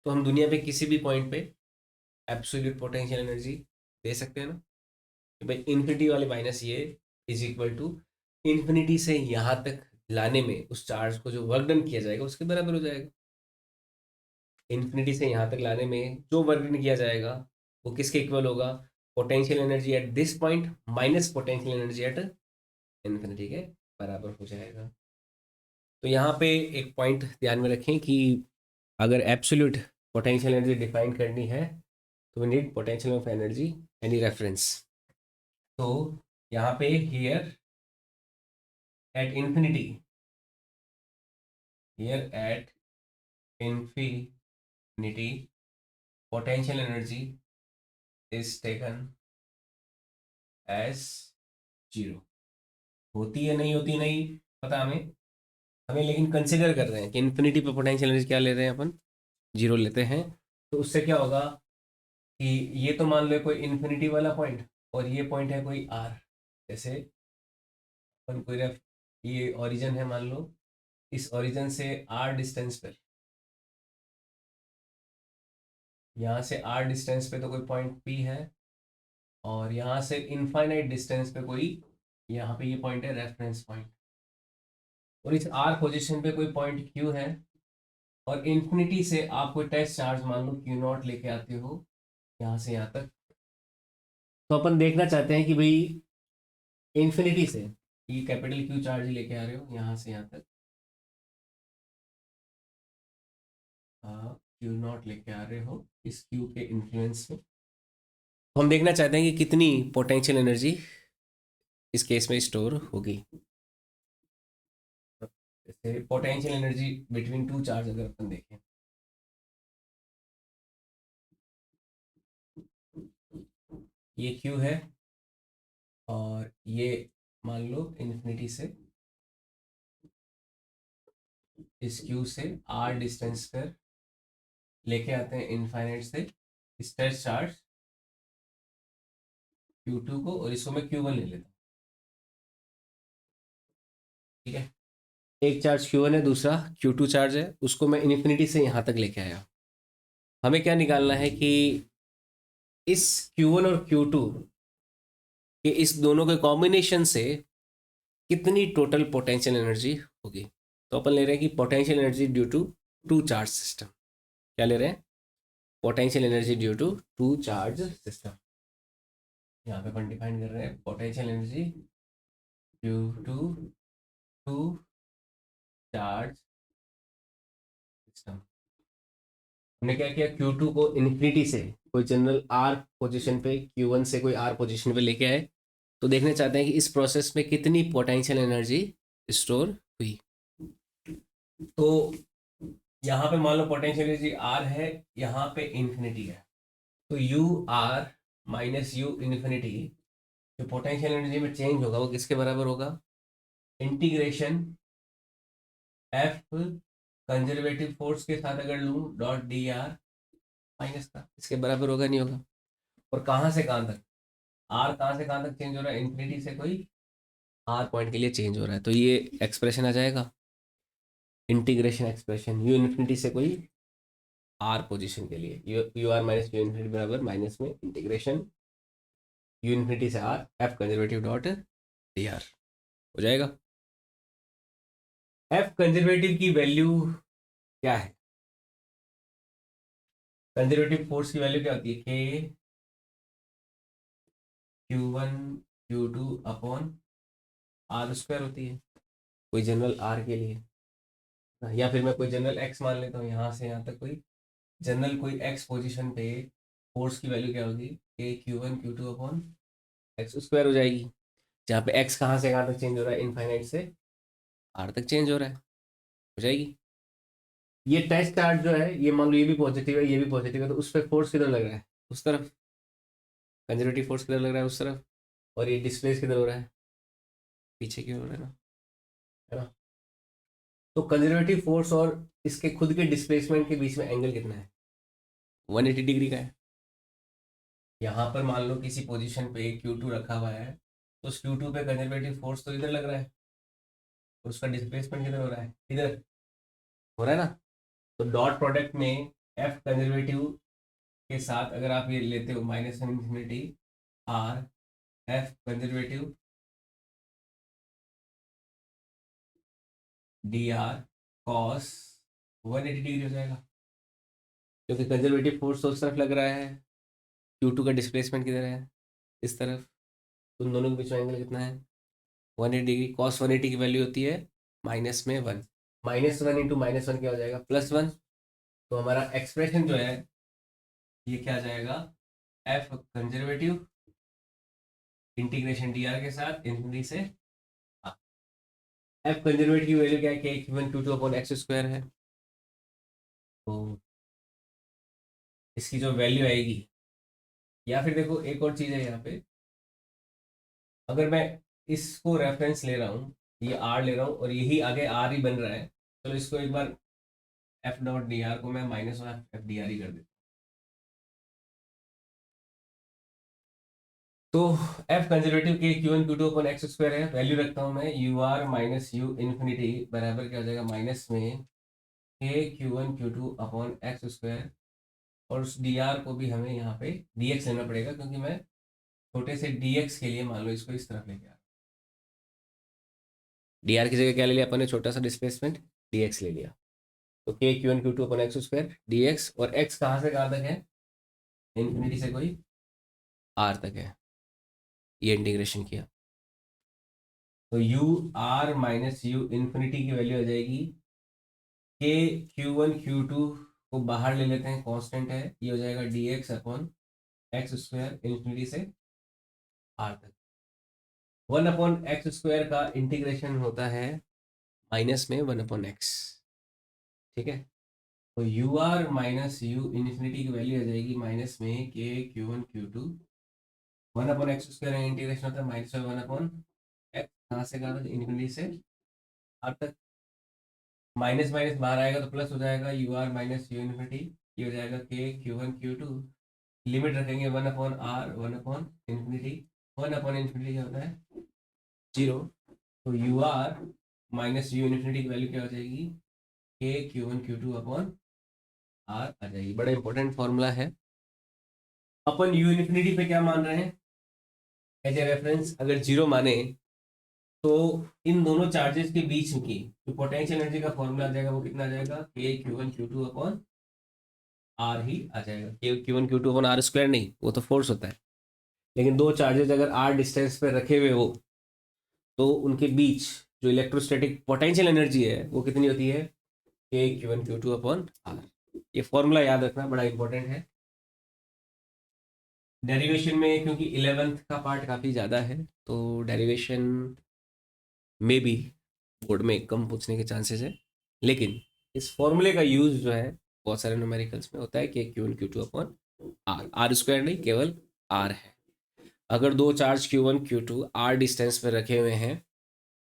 तो हम दुनिया पे किसी भी पॉइंट पे एब्सोल्यूट पोटेंशियल एनर्जी दे सकते हैं ना, कि भाई इन्फिनिटी वाले माइनस ये इज इक्वल टू इन्फिनिटी से यहाँ तक लाने में उस चार्ज को जो वर्क डन किया जाएगा उसके बराबर हो जाएगा। इन्फिनिटी से यहाँ तक लाने में जो वर्क डन किया जाएगा वो किसके इक्वल होगा, potential energy at this point minus potential energy at infinity के बराबर हो जाएगा। तो यहाँ पे एक पॉइंट ध्यान में रखें कि अगर एब्सोल्यूट पोटेंशियल एनर्जी डिफाइन करनी है तो we need potential of energy any reference. तो यहाँ पे here at infinity, here at infinity potential energy is taken as zero. होती है नहीं होती नहीं पता हमें, हमें लेकिन कंसिडर कर रहे हैं कि इन्फिनिटी पे पोटेंशियल एनर्जी क्या ले रहे हैं अपन, जीरो लेते हैं। तो उससे क्या होगा कि ये तो मान लो कोई इन्फिनिटी वाला पॉइंट और ये पॉइंट है कोई आर, जैसे अपन कोई ये ओरिजिन है मान लो, इस ओरिजिन से आर डिस्टेंस पर, यहाँ से आर डिस्टेंस पे तो कोई पॉइंट पी है और यहाँ से इनफाइनाइट डिस्टेंस पे कोई, यहाँ पे ये पॉइंट है रेफरेंस पॉइंट। और इस आर पोजीशन पे कोई पॉइंट क्यू है और इन्फिनिटी से आप कोई टेस्ट चार्ज मान लो क्यू नॉट लेके आते हो यहाँ से यहाँ तक। तो अपन देखना चाहते हैं कि भाई इन्फिनिटी से ये कैपिटल क्यू चार्ज लेके आ रहे हो यहाँ से यहाँ तक, हाँ क्यू नॉट लेके आ रहे हो इस क्यू के इन्फ्लुएंस में। तो हम देखना चाहते हैं कि कितनी पोटेंशियल एनर्जी इस केस में स्टोर होगी। जैसे potential energy between to charge अगर अपन देखें, ये क्यू है और ये मान लो इन्फिनिटी से इस क्यू से आर डिस्टेंस पर लेके आते हैं इनफाइनाइट से स्टेट चार्ज Q2 को, और इसको मैं Q1 ले लेता हूँ। ठीक है, एक चार्ज Q1 है, दूसरा Q2 चार्ज है, उसको मैं इन्फिनिटी से यहाँ तक लेके आया। हमें क्या निकालना है कि इस Q1 और Q2 के इस दोनों के कॉम्बिनेशन से कितनी टोटल पोटेंशियल एनर्जी होगी। तो अपन ले रहे हैं कि potential energy due to two charge system. क्या ले रहे हैं? Potential energy due to two charge system. यहाँ पे अपन डिफाइन कर रहे हैं potential energy due to two charge system. हमने क्या किया, Q2 को इन्फिनिटी से कोई जनरल R पोजीशन पे, Q1 से कोई R पोजीशन पे लेके आए। तो देखना चाहते हैं कि इस प्रोसेस में कितनी पोटेंशियल एनर्जी स्टोर हुई। तो यहाँ पे मान लो पोटेंशियल एनर्जी R है, यहाँ पे इन्फिनिटी है, तो U R minus U infinity जो पोटेंशियल एनर्जी में चेंज होगा वो किसके बराबर होगा? इंटीग्रेशन एफ कंजर्वेटिव फोर्स के साथ अगर लूँ डॉट डी आर माइनस का, इसके बराबर होगा नहीं होगा? और कहाँ से कहाँ तक? आर कहाँ से कहाँ तक चेंज हो रहा है? इन्फिनिटी से कोई आर पॉइंट के लिए चेंज हो रहा है, तो ये एक्सप्रेशन आ जाएगा इंटीग्रेशन एक्सप्रेशन यू इन्फिनिटी से कोई आर पोजीशन के लिए, U R minus U infinity बराबर माइनस में इंटीग्रेशन यू इन्फिनिटी से R F conservative dot D R हो जाएगा। एफ कंजर्वेटिव की वैल्यू क्या है? कंजर्वेटिव फोर्स की वैल्यू क्या होती है? के Q1 Q2 upon R square होती है कोई जनरल आर के लिए, या फिर मैं कोई जनरल एक्स मान लेता हूँ, यहाँ से यहाँ तक कोई जनरल कोई एक्स पोजीशन पे फोर्स की वैल्यू क्या होगी? के Q1 Q2 upon X square हो जाएगी, जहाँ पे एक्स कहाँ से कहाँ तक चेंज हो रहा है? इनफाइनाइट से आर तक चेंज हो रहा है, हो जाएगी। ये टेस्ट चार्ज जो है, ये मान लो ये भी पॉजिटिव है, ये भी पॉजिटिव है, तो उस पर फोर्स किधर लग रहा है? उस तरफ। कंजर्वेटिव फोर्स किधर लग रहा है? उस तरफ। और ये डिस्प्लेस किधर हो रहा है? पीछे की ओर हो रहा है ना? तो कंजर्वेटिव फोर्स और इसके खुद के डिस्प्लेसमेंट के बीच में एंगल कितना है? 180 डिग्री का है। यहाँ पर मान लो किसी पोजीशन पे Q2 रखा हुआ है, तो उस Q2 पे कंजर्वेटिव फोर्स तो इधर लग रहा है, और उसका डिस्प्लेसमेंट किधर हो रहा है? इधर हो रहा है ना? तो डॉट प्रोडक्ट में एफ कंजर्वेटिव के साथ अगर आप ये लेते हो minus infinity are F conservative D R cos 180 degree हो जाएगा, क्योंकि कंजर्वेटिव फोर्स तो उस तरफ लग रहा है, Q2 का डिस्प्लेसमेंट किधर है? इस तरफ। तो उन दोनों के बीच में एंगल कितना है? 180 डिग्री। कॉस 180 की वैल्यू होती है माइनस में 1, -1 इंटू -1 क्या हो जाएगा? +1। तो हमारा एक्सप्रेशन जो है ये क्या आ जाएगा? F conservative integration D R के साथ इन्फिनिटी से एफ कंजर्वेटिव की वैल्यू क्या है? के Q1 Q2 upon X square है। तो इसकी जो वैल्यू आएगी, या फिर देखो एक और चीज़ है यहाँ पे, अगर मैं इसको रेफरेंस ले रहा हूँ, ये आर ले रहा हूँ और यही आगे आर ही बन रहा है, चलो इसको एक बार एफ डॉट डी आर को मैं माइनस एफ डी आर ही कर देता हूँ। तो F conservative K Q1 Q2 upon X square है, वैल्यू रखता हूँ मैं U R minus U infinity बराबर क्या हो जाएगा? माइनस में के Q1 Q2 upon X square, और उस डी आर को भी हमें यहाँ पे डी एक्स लेना पड़ेगा, क्योंकि मैं छोटे से डी एक्स के लिए मान लो इसको इस तरफ लेके आ रहा हूँ। dr की जगह क्या ले लिया अपन ने, छोटा सा डिस्प्लेसमेंट dx ले लिया। तो k q1 q2 अपन एक्स स्क्वायर dx, और x कहाँ से कहाँ तक है, इन्फिनिटी से कोई r तक है, ये इंटीग्रेशन किया। तो u r minus U infinity की वैल्यू आ जाएगी k q1 q2 को बाहर ले लेते हैं, कांस्टेंट है, ये हो जाएगा dx upon X square infinity से r तक। 1/x² का इंटीग्रेशन होता है माइनस में 1/x, ठीक है। तो U R minus U infinity की वैल्यू आ जाएगी माइनस में के Q1 Q2, 1/x² इंटीग्रेशन होता है माइनस में 1/x, कहाँ से कहाँ तक, इन्फिनिटी से आर तक। माइनस माइनस बाहर आएगा तो प्लस हो जाएगा, U R minus U infinity, ये हो जाएगा के Q1 Q2, लिमिट रखेंगे 1/r 1/इन्फिनिटी, 1/इन्फिनिटी क्या होता है 0। तो U R minus U infinity की वैल्यू क्या हो जाएगी, के Q1 Q2 अपॉन आर आ जाएगी। बड़ा इंपॉर्टेंट फॉर्मूला है। अपन यू इन्फिनिटी पे क्या मान रहे हैं एज ए रेफरेंस, अगर जीरो माने तो इन दोनों चार्जेस के बीच की जो पोटेंशियल एनर्जी का फॉर्मूला आ जाएगा वो कितना आ जाएगा, के Q1 Q2 अपॉन आर ही आ जाएगा। के Q1 Q2 upon R square नहीं, वो तो फोर्स होता है। लेकिन दो चार्जेस अगर आर डिस्टेंस पे रखे हुए हो तो उनके बीच जो इलेक्ट्रोस्टैटिक पोटेंशियल एनर्जी है वो कितनी होती है, के Q1 Q2 अपॉन आर। ये फॉर्मूला याद रखना बड़ा इंपॉर्टेंट है। डेरिवेशन में क्योंकि 11th का पार्ट काफ़ी ज़्यादा है तो डेरिवेशन में भी बोर्ड में कम पूछने के चांसेस है, लेकिन इस फॉर्मूले का यूज़ जो है बहुत सारे न्यूमेरिकल्स में होता है कि Q1 Q2 upon R, R square नहीं केवल आर है। अगर दो charge Q1 Q2 are distance पर रखे हुए हैं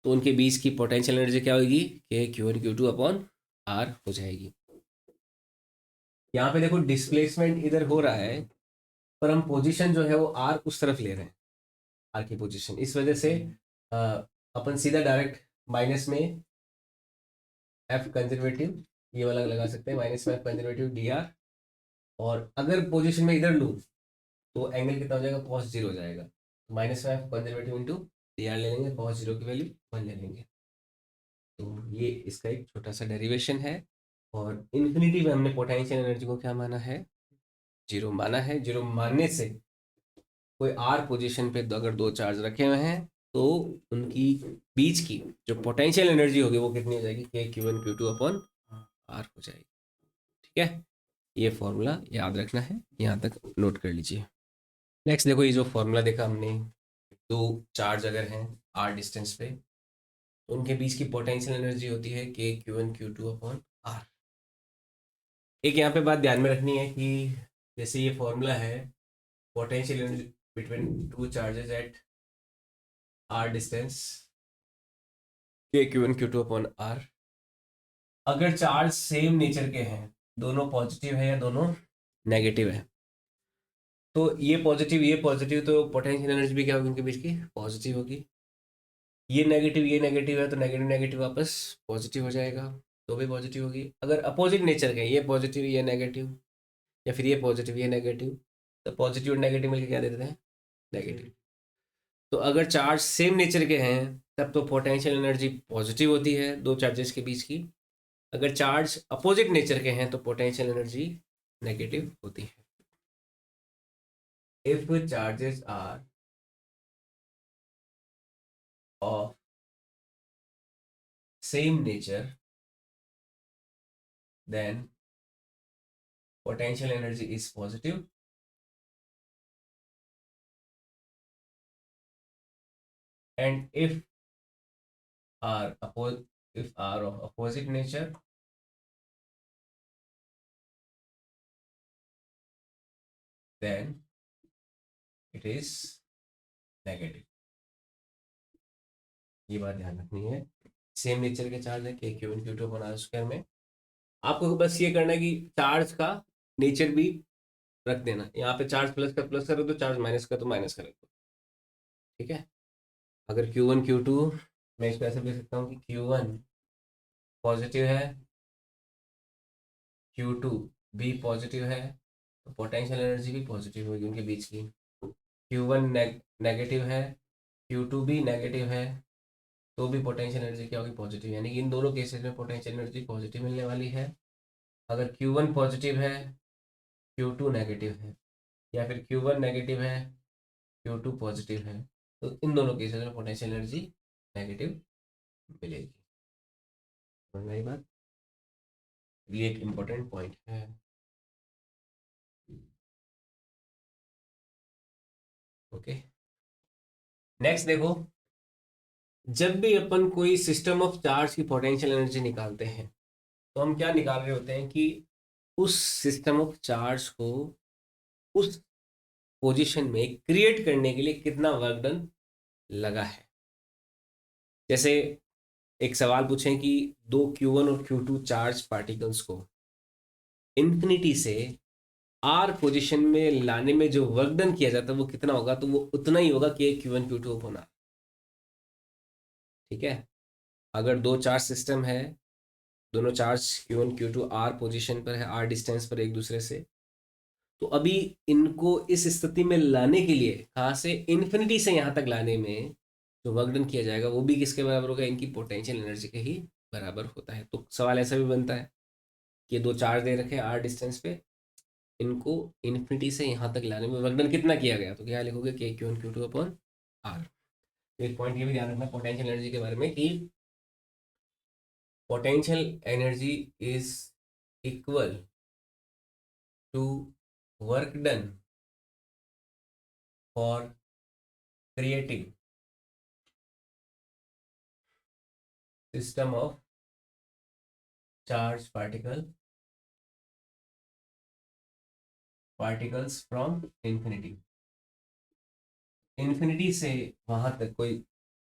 तो उनके बीच की पोटेंशियल एनर्जी क्या होगी, कि Q1 Q2 अपॉन आर हो जाएगी। यहाँ पे देखो डिस्प्लेसमेंट इधर हो रहा है पर हम पोजीशन जो है वो आर उस तरफ ले रहे हैं, आर की पोजीशन, इस वजह से अ, अपन सीधा डायरेक्ट माइनस में एफ कंजर्वेटिव ये वाला लगा सकते हैं, माइनस में एफ कंजर्वेटिव डी आर। और अगर पोजीशन में इधर लूँ तो एंगल कितना हो जाएगा, cos 0 हो जाएगा। माइनस में F conservative into D R ले लेंगे, cos 0 की वैल्यू 1 ले लेंगे। तो ये इसका एक छोटा सा डेरिवेशन है। और इन्फिनिटी में हमने पोटेंशियल एनर्जी को क्या माना है, जीरो माना है। जीरो मानने से कोई आर पोजीशन पे अगर दो चार्ज रखे हुए हैं तो उनकी बीच की जो पोटेंशियल एनर्जी होगी वो कितनी हो जाएगी, के Q1 Q2 अपॉन आर हो जाएगी, ठीक है। ये फॉर्मूला याद रखना है, यहाँ तक नोट कर लीजिए। नेक्स्ट देखो, ये जो फॉर्मूला देखा हमने, दो चार्ज अगर हैं आर डिस्टेंस पे तो उनके बीच की पोटेंशियल एनर्जी होती है के Q1 Q2 अपॉन आर। एक यहाँ पे बात ध्यान में रखनी है कि जैसे ये फॉर्मूला है potential energy between two charges at R distance, K Q1 Q2 upon R. अगर चार्ज सेम नेचर के हैं, दोनों पॉजिटिव है या दोनों नेगेटिव है, तो ये पॉजिटिव तो पोटेंशियल एनर्जी भी क्या होगी उनके बीच की, पॉजिटिव होगी। ये नेगेटिव है तो नेगेटिव नेगेटिव वापस पॉजिटिव हो जाएगा, तो भी पॉजिटिव होगी। अगर अपोजिट नेचर के, ये पॉजिटिव ये नेगेटिव, या फिर ये पॉजिटिव ये नेगेटिव, तो पॉजिटिव और नेगेटिव मिलकर क्या दे देते हैं, नेगेटिव। तो अगर चार्ज सेम नेचर के हैं तब तो पोटेंशियल एनर्जी पॉजिटिव होती है दो चार्जेस के बीच की। अगर चार्ज अपोजिट नेचर के हैं तो पोटेंशियल एनर्जी नेगेटिव होती है। If charges are of same nature then potential energy is positive and are if are of opposite nature then it is negative। ये बात ध्यान रखनी है। सेम नेचर के चार्ज है के Q1 Q2 upon R square में, आपको बस ये करना है कि चार्ज का नेचर भी रख देना। यहाँ पे चार्ज प्लस का प्लस करो तो चार्ज माइनस का तो माइनस कर दो, ठीक है। अगर Q1 Q2 मैं इसको ऐसे लिख सकता हूँ कि Q1 पॉजिटिव है, Q2 भी पॉजिटिव है, तो पोटेंशियल एनर्जी भी पॉजिटिव होगी उनके बीच की। Q1 नेगेटिव है, Q2 भी नेगेटिव है, तो भी पोटेंशियल एनर्जी क्या होगी, पॉजिटिव, यानी कि इन दोनों केसेस में पोटेंशियल एनर्जी पॉजिटिव मिलने वाली है। अगर Q1 पॉजिटिव है, Q2 नेगेटिव है, या फिर Q1 नेगेटिव है, Q2 पॉजिटिव है, तो इन दोनों केसेस में पोटेंशियल एनर्जी नेगेटिव मिलेगी। समझ में आई बात? ये एक इम्पोर्टेंट पॉइंट है। ओके, नेक्स्ट देखो, जब भी अपन कोई सिस्टम ऑफ चार्ज की पोटेंशियल एनर्जी निकालते हैं, तो हम क्या निकाल रहे होते हैं कि उस सिस्टम ऑफ चार्ज को उस पोजीशन में क्रिएट करने के लिए कितना वर्क डन लगा है। जैसे एक सवाल पूछें कि दो Q1 और Q2 चार्ज पार्टिकल्स को इन्फिनिटी से आर पोजीशन में लाने में जो वर्क डन किया जाता है वो कितना होगा, तो वो उतना ही होगा कि Q1 Q2 अपॉन आर। ठीक है, अगर दो चार्ज सिस्टम है, दोनों charge Q1 Q2 are position पर है, आर डिस्टेंस पर एक दूसरे से, तो अभी इनको इस स्थिति में लाने के लिए कहाँ से, इन्फिनिटी से यहाँ तक लाने में जो वर्क डन किया जाएगा वो भी किसके बराबर होगा, इनकी पोटेंशियल एनर्जी के ही बराबर होता है। तो सवाल ऐसा भी बनता है कि दो चार्ज दे रखे हैं आर डिस्टेंस पे, इनको इन्फिनिटी से यहाँ तक लाने में वर्क डन कितना किया गया, तो क्या लिखोगे, Q1 Q2 अपॉन आर। एक पॉइंट ये भी ध्यान रखना पोटेंशियल एनर्जी के बारे में कि potential energy is equal to work done for creating system of charge particles from infinity. Infinity से वहां तक कोई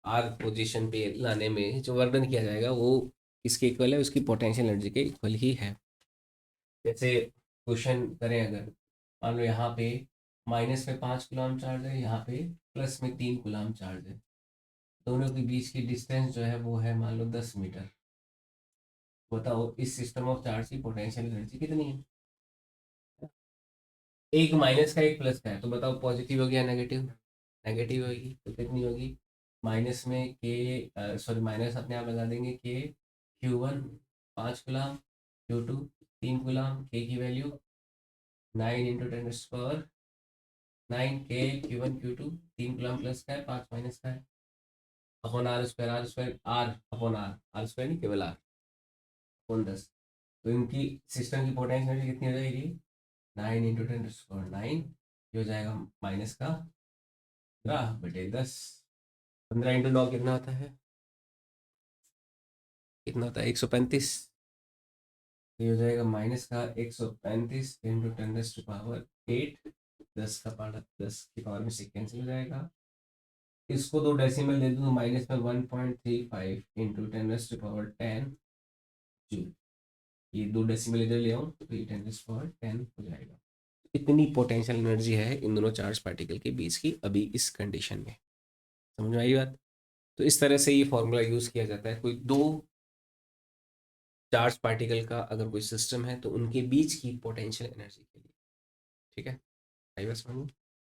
आर पोजीशन पे लाने में जो वर्क डन किया जाएगा वो किसके इक्वल है, उसकी पोटेंशियल एनर्जी के इक्वल ही है। जैसे क्वेश्चन करें, अगर मान लो यहाँ पे माइनस में 5 कूलम चार्ज है, यहाँ पे प्लस में 3 कूलम चार्ज है, दोनों के बीच की डिस्टेंस जो है वो है मान लो 10 मीटर। बताओ इस सिस्टम ऑफ चार्ज की पोटेंशियल एनर्जी कितनी है। एक माइनस का एक प्लस का है, तो बताओ पॉजिटिव होगी या नेगेटिव, नेगेटिव होगी, तो कितनी होगी, माइनस में के, सॉरी माइनस अपने आप लगा देंगे, के Q1 5 कूलम, Q2 3 कूलम, के की वैल्यू 9 × 10⁻⁹ 9 के Q1 Q2 3 कूलम प्लस का है, 5 माइनस का है, upon R square R upon R, R square नहीं केवल आर अपॉन 10। तो इनकी सिस्टम की पोटेंशियल एनर्जी कितनी हो जाएगी, 9 × 10⁻⁹ 9, ये हो जाएगा माइनस का 15/10। 15 × 9 कितना होता है, कितना होता है, 135। ये हो जाएगा माइनस का 135 × 10⁸ 10 का पावर 10 की पावर में से कैंसिल हो जाएगा। इसको दो डेसिमल दे दूँ तो माइनस में 1.35 × 10⁻10 जूल। ये दो डेसिमल इधर ले आऊँ तो ये 10⁻10 हो जाएगा। इतनी पोटेंशियल एनर्जी है इन दोनों चार्ज पार्टिकल के बीच की अभी इस कंडीशन में। समझ में आई बात? तो इस तरह से ये फॉर्मूला यूज़ किया जाता है, कोई दो चार्ज पार्टिकल का अगर कोई सिस्टम है तो उनके बीच की पोटेंशियल एनर्जी के लिए। ठीक है, आई बात समझ में?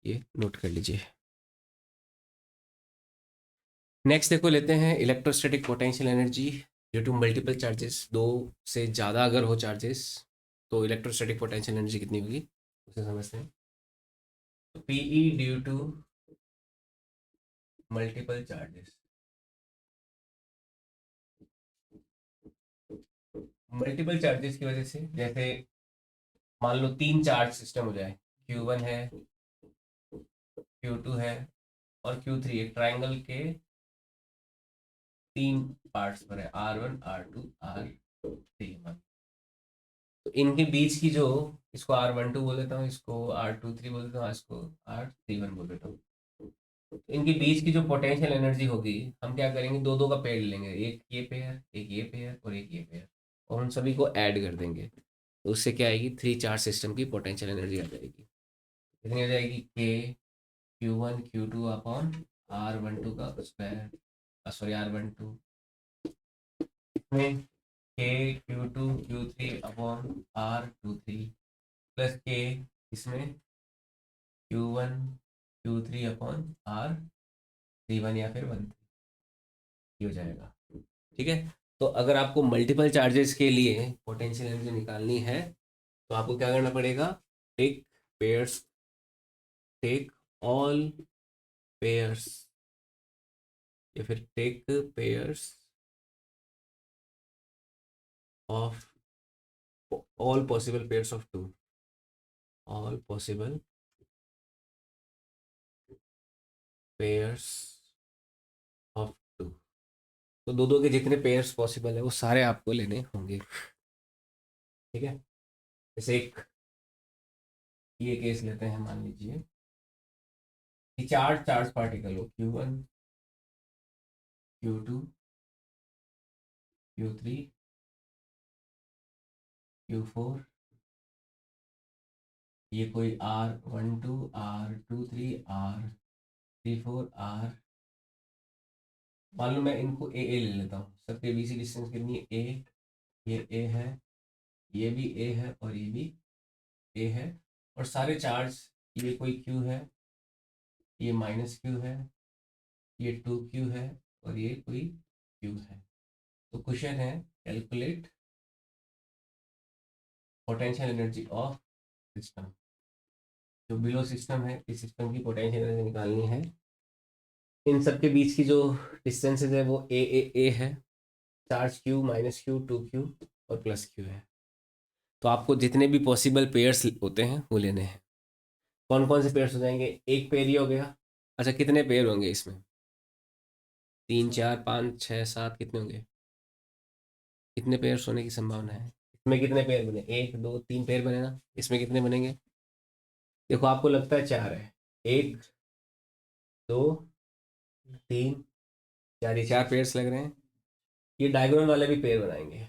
ये नोट कर लीजिए। नेक्स्ट देखो, लेते हैं electrostatic potential energy due to multiple charges. दो से ज़्यादा अगर हो चार्जेस तो इलेक्ट्रोस्टैटिक पोटेंशियल एनर्जी कितनी होगी, उसे समझते हैं। तो PE due to multiple charges, multiple charges की वजह से, जैसे मान लो तीन चार्ज सिस्टम हो जाए, Q1 है, Q2 है और Q3 है, ट्राइंगल के तीन पार्ट्स पर है, R1 R2 R3। तो इनके बीच की जो, इसको R12 बोल देता हूँ, इसको R23 बोल देता हूँ, इसको R31 बोल देता हूँ। तो इनके बीच की जो पोटेंशियल एनर्जी होगी, हम क्या करेंगे, दो दो का पेयर लेंगे, एक ये पेयर, एक ये पेयर और एक ये पेयर, और उन सभी को ऐड कर देंगे। तो उससे क्या आएगी, थ्री चार्ज सिस्टम की पोटेंशियल एनर्जी आ जाएगी। कितनी आ जाएगी, के Q1 Q2 अपॉन R12 का स्क्वायर, सॉरी R12 में के Q2 Q3 upon R23 plus के इसमें Q1 Q3 अपॉन R31 या फिर 1। ये हो जाएगा। ठीक है, तो अगर आपको मल्टीपल चार्जेस के लिए पोटेंशियल एनर्जी निकालनी है तो आपको क्या करना पड़ेगा, take pairs, take all pairs, या फिर take pairs of all possible pairs of two, all possible pairs of two. तो दो दो के जितने पेयर्स पॉसिबल है वो सारे आपको लेने होंगे। ठीक है, जैसे एक ये केस लेते हैं, मान लीजिए कि चार चार्ज पार्टिकल हो, Q1, Q2, Q3, Q4, ये कोई R12, R23, R34, R, मान लो मैं इनको ए ले लेता हूँ, सबके बीच की डिस्टेंस कितनी है, ए, ये ए है, ये भी ए है और ये भी ए है, और सारे चार्ज, ये कोई क्यू है, ये माइनस क्यू है, ये 2Q है और ये कोई क्यू है। तो क्वेश्चन है, calculate potential energy of system. जो बिलो सिस्टम है, इस सिस्टम की पोटेंशियल एनर्जी निकालनी है। इन सब के बीच की जो डिस्टेंसेज है वो ए है, charge Q, minus Q, 2Q और प्लस क्यू है। तो आपको जितने भी पॉसिबल पेयर्स होते हैं वो लेने हैं। कौन कौन से पेयर्स हो जाएंगे, एक पेयर ही हो गया। अच्छा, कितने पेयर होंगे इसमें, 3, 4, 5, 6, 7, कितने होंगे, कितने पेयर्स होने की संभावना है, इसमें कितने पेयर बने, 1, 2, 3 पेयर बने ना, इसमें कितने बनेंगे, देखो आपको लगता है 4 है, 1, 2, 3, 4, ये 4 पेयर्स लग रहे हैं। ये डायगोनल वाले भी पेयर बनाएंगे,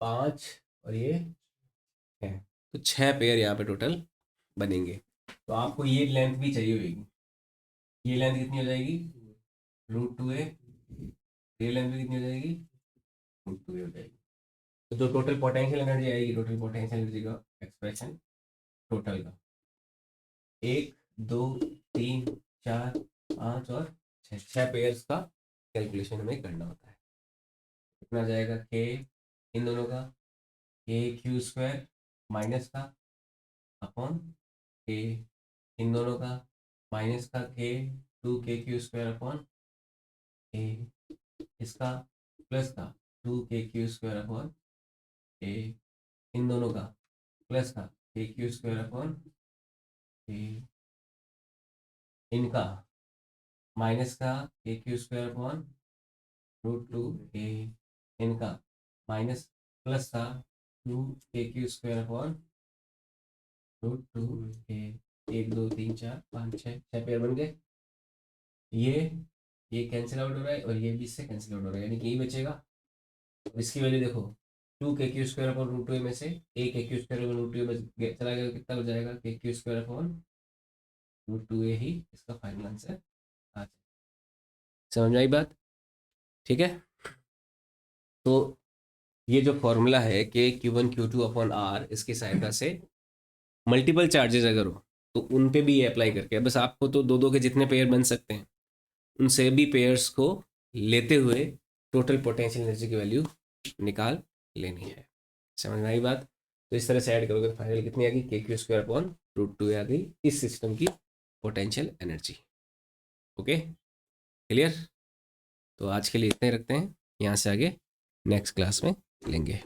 5 और ये 6, तो 6 पेयर यहाँ पे टोटल बनेंगे। तो आपको ये लेंथ भी चाहिए होगी, ये लेंथ कितनी हो जाएगी, √2a, ये लेंथ भी कितनी हो जाएगी, √2a हो जाएगी। तो जो टोटल पोटेंशियल एनर्जी आएगी, टोटल पोटेंशियल एनर्जी का एक्सप्रेशन टोटल का, 1, 2, 3, 4, 5 और 6 पेयर्स का कैलकुलेशन हमें करना होता है। कितना जाएगा, के इन दोनों का, KQ² माइनस का अपॉन के इन दोनों का, माइनस का के 2KQ² अपॉन के इसका, प्लस का 2KQ² अपॉन के इन दोनों का, प्लस का KQ² अपॉन के इनका, माइनस का KQ² अपॉन √2a इनका, माइनस प्लस का 2KQ² अपॉन √2a। 1, 2, 3, 4, 5, 6 पेयर बन गए। ये कैंसिल आउट हो रहा है और ये भी इससे कैंसिल आउट हो रहा है, यानी कि यही बचेगा। और इसकी वैल्यू देखो, 2KQ² अपॉन √2a में से 1KQ² अपॉन √2a चला गया, कितना हो जाएगा, KQ² अपॉन √2a ही इसका फाइनल आंसर आ जाएगा। समझ में आई बात, ठीक है। तो ये जो फॉर्मूला है कि Q1 Q2 अपॉन R, इसकी सहायता से मल्टीपल चार्जेस अगर हो तो उन पे भी ये अप्लाई करके, बस आपको तो दो दो के जितने पेयर बन सकते हैं उन सभी पेयर्स को लेते हुए टोटल पोटेंशियल एनर्जी की वैल्यू निकाल लेनी है। समझ में आई बात। तो इस तरह से ऐड करोगे तो फाइनल कितनी आ गई, KQ² अपॉन √2 आ गई इस सिस्टम की पोटेंशियल एनर्जी। Okay, clear. तो आज के लिए इतने रखते हैं, यहाँ से आगे नेक्स्ट क्लास में लेंगे।